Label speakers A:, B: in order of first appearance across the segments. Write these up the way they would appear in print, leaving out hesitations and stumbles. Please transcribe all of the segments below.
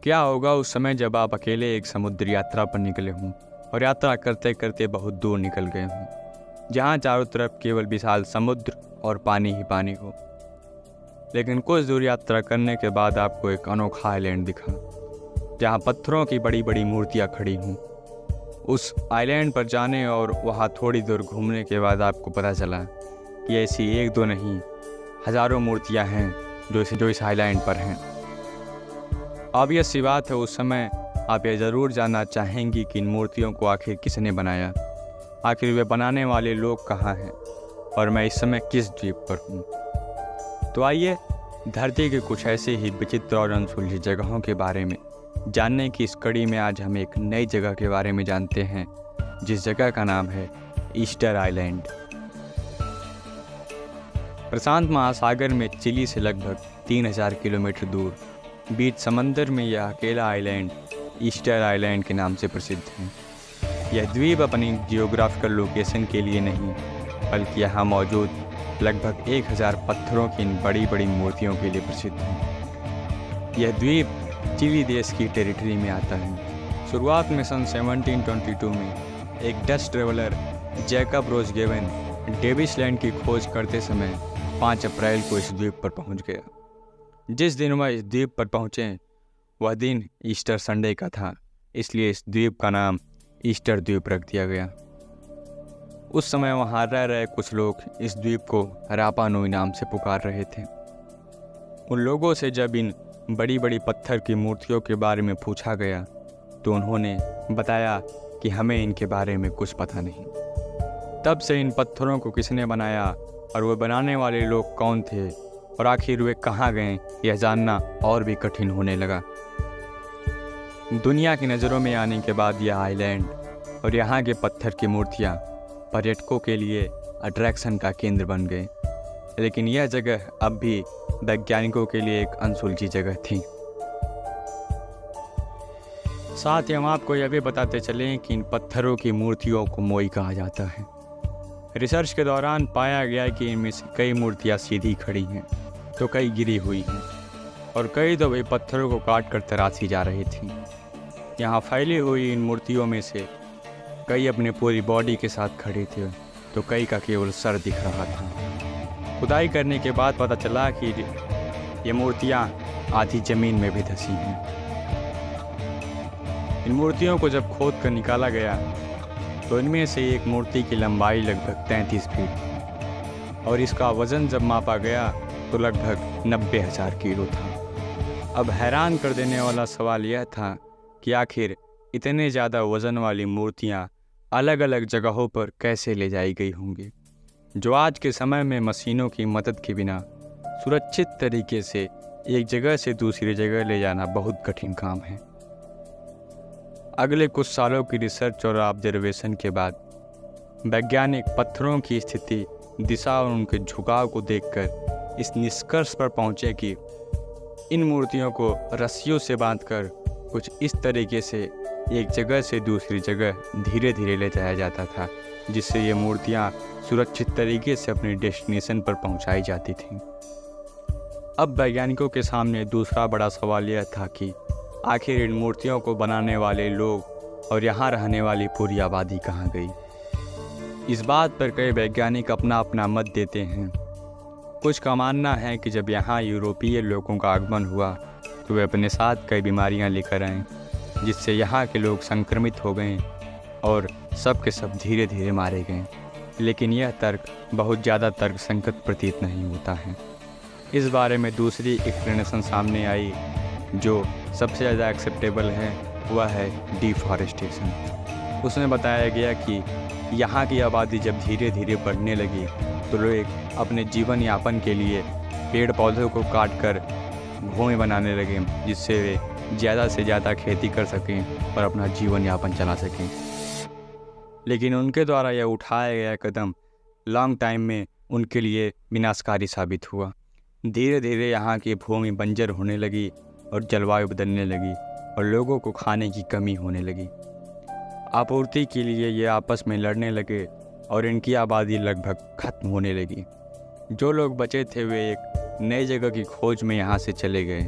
A: क्या होगा उस समय जब आप अकेले एक समुद्र यात्रा पर निकले हों और यात्रा करते करते बहुत दूर निकल गए हों, जहाँ चारों तरफ केवल विशाल समुद्र और पानी ही पानी हो। लेकिन कुछ दूर यात्रा करने के बाद आपको एक अनोखा आइलैंड दिखा, जहाँ पत्थरों की बड़ी बड़ी मूर्तियाँ खड़ी हों। उस आइलैंड पर जाने और वहाँ थोड़ी दूर घूमने के बाद आपको पता चला कि ऐसी एक दो नहीं, हज़ारों मूर्तियाँ हैं जो इस आइलैंड पर हैं। ऑब्वियस सी बात है, उस समय आप ये ज़रूर जानना चाहेंगी कि इन मूर्तियों को आखिर किसने बनाया, आखिर वे बनाने वाले लोग कहाँ हैं और मैं इस समय किस द्वीप पर हूँ। तो आइए धरती के कुछ ऐसे ही विचित्र और अनसुलझी जगहों के बारे में जानने की इस कड़ी में आज हम एक नई जगह के बारे में जानते हैं, जिस जगह का नाम है ईस्टर आइलैंड। प्रशांत महासागर में चिली से लगभग 3000 किलोमीटर दूर बीच समंदर में यह अकेला आइलैंड ईस्टर आइलैंड के नाम से प्रसिद्ध है। यह द्वीप अपनी जियोग्राफिकल लोकेशन के लिए नहीं, बल्कि यहाँ मौजूद लगभग 1000 पत्थरों की इन बड़ी बड़ी मूर्तियों के लिए प्रसिद्ध है। यह द्वीप चिली देश की टेरिटरी में आता है। शुरुआत में सन 1722 में एक Dutch traveller Jacob Roggeveen Davis land की खोज करते समय 5 अप्रैल को इस द्वीप पर पहुंच गया। जिस दिन वह इस द्वीप पर पहुंचे वह दिन ईस्टर संडे का था, इसलिए इस द्वीप का नाम ईस्टर द्वीप रख दिया गया। उस समय वहां रह रहे कुछ लोग इस द्वीप को रापा नुई नाम से पुकार रहे थे। उन लोगों से जब इन बड़ी बड़ी पत्थर की मूर्तियों के बारे में पूछा गया तो उन्होंने बताया कि हमें इनके बारे में कुछ पता नहीं। तब से इन पत्थरों को किसने बनाया और वो बनाने वाले लोग कौन थे और आखिर वे कहाँ गए, यह जानना और भी कठिन होने लगा। दुनिया की नज़रों में आने के बाद यह आइलैंड और यहाँ के पत्थर की मूर्तियाँ पर्यटकों के लिए अट्रैक्शन का केंद्र बन गए, लेकिन यह जगह अब भी वैज्ञानिकों के लिए एक अनसुलझी जगह थी। साथ ही हम आपको यह भी बताते चलें कि इन पत्थरों की मूर्तियों को मोई कहा जाता है। रिसर्च के दौरान पाया गया कि इनमें से कई मूर्तियाँ सीधी खड़ी हैं तो कई गिरी हुई हैं और कई तो वे पत्थरों को काट कर तराशी जा रही थी। यहाँ फैली हुई इन मूर्तियों में से कई अपनी पूरी बॉडी के साथ खड़े थे तो कई का केवल सर दिख रहा था। खुदाई करने के बाद पता चला कि ये मूर्तियाँ आधी ज़मीन में भी धंसी हैं। इन मूर्तियों को जब खोद कर निकाला गया तो इनमें से एक मूर्ति की लंबाई लगभग 33 फीट और इसका वज़न जब मापा गया तो लगभग 90,000 किलो था। अब हैरान कर देने वाला सवाल यह था कि आखिर इतने ज़्यादा वज़न वाली मूर्तियाँ अलग अलग जगहों पर कैसे ले जाई गई होंगी, जो आज के समय में मशीनों की मदद के बिना सुरक्षित तरीके से एक जगह से दूसरी जगह ले जाना बहुत कठिन काम है। अगले कुछ सालों की रिसर्च और ऑब्जर्वेशन के बाद वैज्ञानिक पत्थरों की स्थिति, दिशा और उनके झुकाव को देखकर इस निष्कर्ष पर पहुंचे कि इन मूर्तियों को रस्सियों से बांधकर कुछ इस तरीके से एक जगह से दूसरी जगह धीरे धीरे ले जाया जाता था, जिससे ये मूर्तियां सुरक्षित तरीके से अपने डेस्टिनेशन पर पहुंचाई जाती थीं। अब वैज्ञानिकों के सामने दूसरा बड़ा सवाल यह था कि आखिर इन मूर्तियों को बनाने वाले लोग और यहाँ रहने वाली पूरी आबादी कहाँ गई। इस बात पर कई वैज्ञानिक अपना अपना मत देते हैं। कुछ का मानना है कि जब यहाँ यूरोपीय लोगों का आगमन हुआ तो वे अपने साथ कई बीमारियाँ लेकर आए, जिससे यहाँ के लोग संक्रमित हो गए और सब के सब धीरे धीरे मारे गए। लेकिन यह तर्क बहुत ज़्यादा तर्कसंगत प्रतीत नहीं होता है। इस बारे में दूसरी एक्सप्लेनेशन सामने आई जो सबसे ज़्यादा एक्सेप्टेबल है, वह है डिफॉरेस्टेशन। उसमें बताया गया कि यहाँ की आबादी जब धीरे धीरे बढ़ने लगी तो लोग अपने जीवन यापन के लिए पेड़ पौधों को काट कर भूमि बनाने लगे, जिससे वे ज़्यादा से ज़्यादा खेती कर सकें और अपना जीवन यापन चला सकें। लेकिन उनके द्वारा यह उठाया गया कदम लॉन्ग टाइम में उनके लिए विनाशकारी साबित हुआ। धीरे धीरे यहाँ की भूमि बंजर होने लगी और जलवायु बदलने लगी और लोगों को खाने की कमी होने लगी। आपूर्ति के लिए ये आपस में लड़ने लगे और इनकी आबादी लगभग खत्म होने लगी। जो लोग बचे थे वे एक नई जगह की खोज में यहाँ से चले गए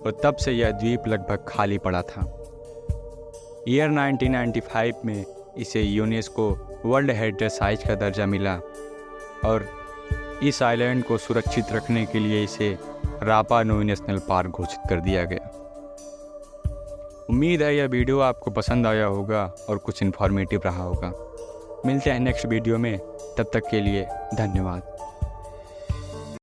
A: और तब से यह द्वीप लगभग खाली पड़ा था। ईयर 1995 में इसे यूनेस्को वर्ल्ड हेरिटेज साइट का दर्जा मिला और इस आइलैंड को सुरक्षित रखने के लिए इसे रापा नुई नेशनल पार्क घोषित कर दिया गया। उम्मीद है यह वीडियो आपको पसंद आया होगा और कुछ इन्फॉर्मेटिव रहा होगा। मिलते हैं नेक्स्ट वीडियो में, तब तक के लिए धन्यवाद।